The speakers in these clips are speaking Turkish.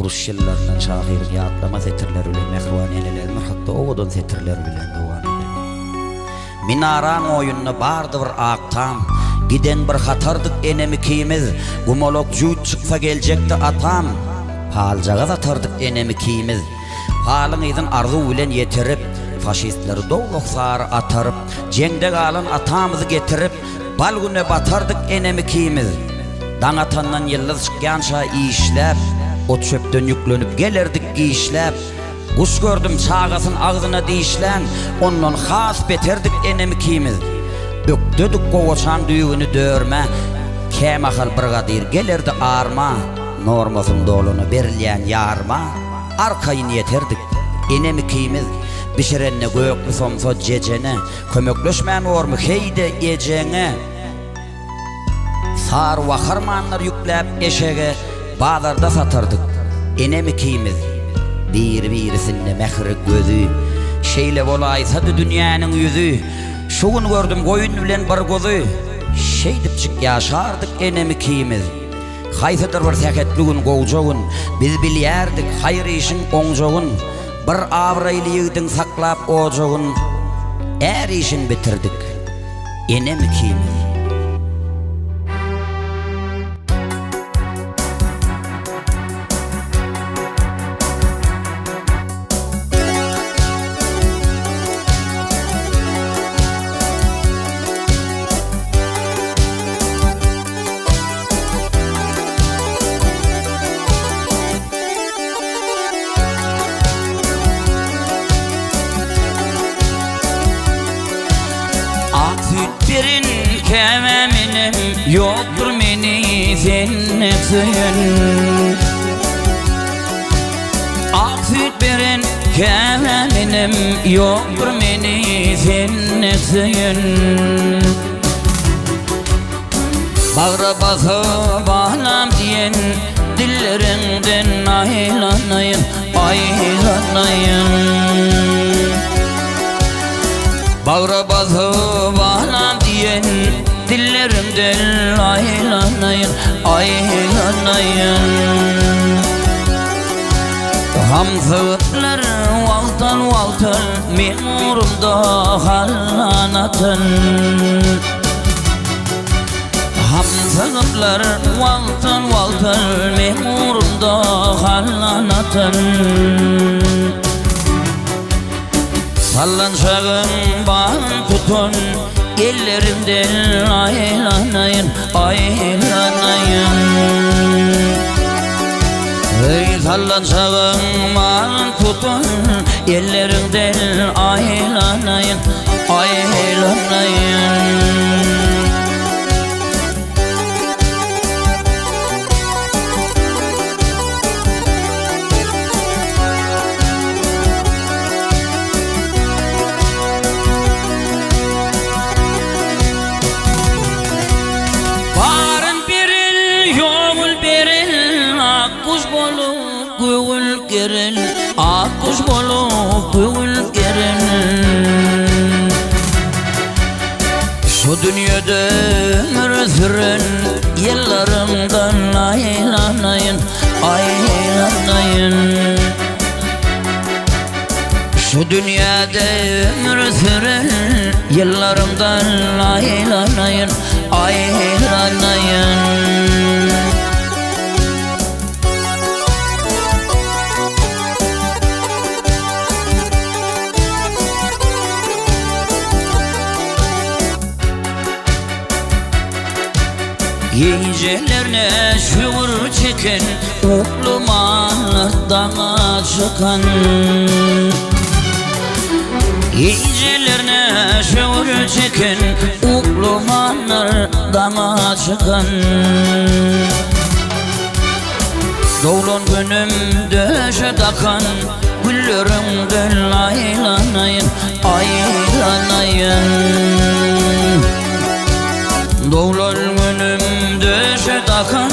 uruş yıllarından şahir yatlama setirler bilen mehruaniyeler hatta oğudun setirler bilen duvaniyeler. Minaran oyununa bardı bir aktam, giden bir hatardık enemikimiz, gumolok jüt çıksa gelecekti atam, palcağa da tardık enemikimiz, palın idin arzu bilen yetirip, faşistleri doğluklar atarıp, jengde kalan atamızı getirip, balgüne batardık enemikimiz. Dağatandan yıldız çıkyanşa işlep, o çöpten yüklenip gelirdik giyişlep. Kuş gördüm çağasın ağzına dişlen, ondan has beterdik enemikimiz. Öktüdük kovaçan düğünü dörme, kemakal brigadir gelirdi arma, normasın dolunu berilyen yarma, arkayın yeterdik enemikimiz. Bişirenne göklü somsa cecene, kömöklöşmen ormu heyde yecene. Sar vakarmanlar yüklep eşeğe, bazarda satırdık enemikimiz. Bir-birisinde mehri gözü, şeyle bolaysadı dünyanın yüzü. Şuun gördüm koyun bilen bir gözü, şeydip çık yaşardık enemikimiz. Haysadır bir seketliğin kovcoğun, biz bilyerdik hayır işin oңcoğun. Bir avraylı yığdın saklap oğcoğun, er işin bitirdik enemikimiz. Kememinim yoktur meni senin suyun. Ak süt verin kememinim yoktur meni senin suyun. Bağra basıp ağlam diyen dillerinden aylanayın, aylanayın. Bağra basıp ağlam diyen dillerimden aylanayın, aylanayın. Hamsıgıtlar valtan valtan memurumda hallanatın. Hamsıgıtlar valtan valtan memurumda hallanatın. Sallanşağın bağın tutun, ellerimden aylanayın, aylanayın. Ey sallanşağın bağın tutun, ellerimden aylanayın, aylanayın. Akkuş bolup gül gerin. Şu dünyada ömür süren yıllarımdan aylanayın, aylanayın. Şu dünyada ömür süren yıllarımdan aylanayın, aylanayın. Gecelerine şuur çeken uklumanlardan çıkan. Gecelerine şuur çeken uklumanlardan çıkan. Doğulan günüm döşe takan, güllerimden aylanayın, aylanayın. Doğulan günüm döşe takan,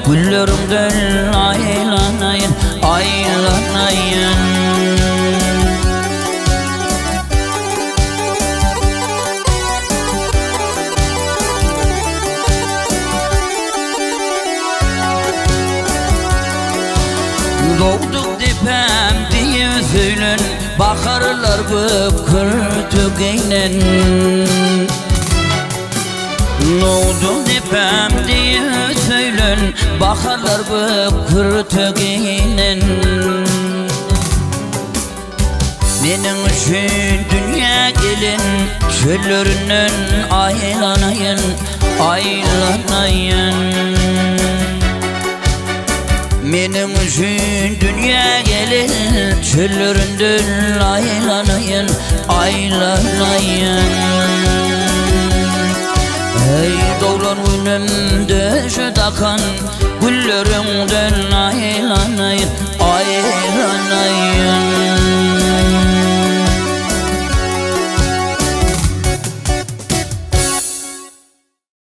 güllerimden aylanayın, aylanayın. gök kürtügeynen Noğdun ipem diye söylen baharlar gök kürtügeynen Menin üçün dünya gelin çöllerinden aylanayın aylanayın Menin üçün dünya gelin çöllerinden aylanayın aylanayın Ey doğulan önümde şu takan güllerimden aylanayın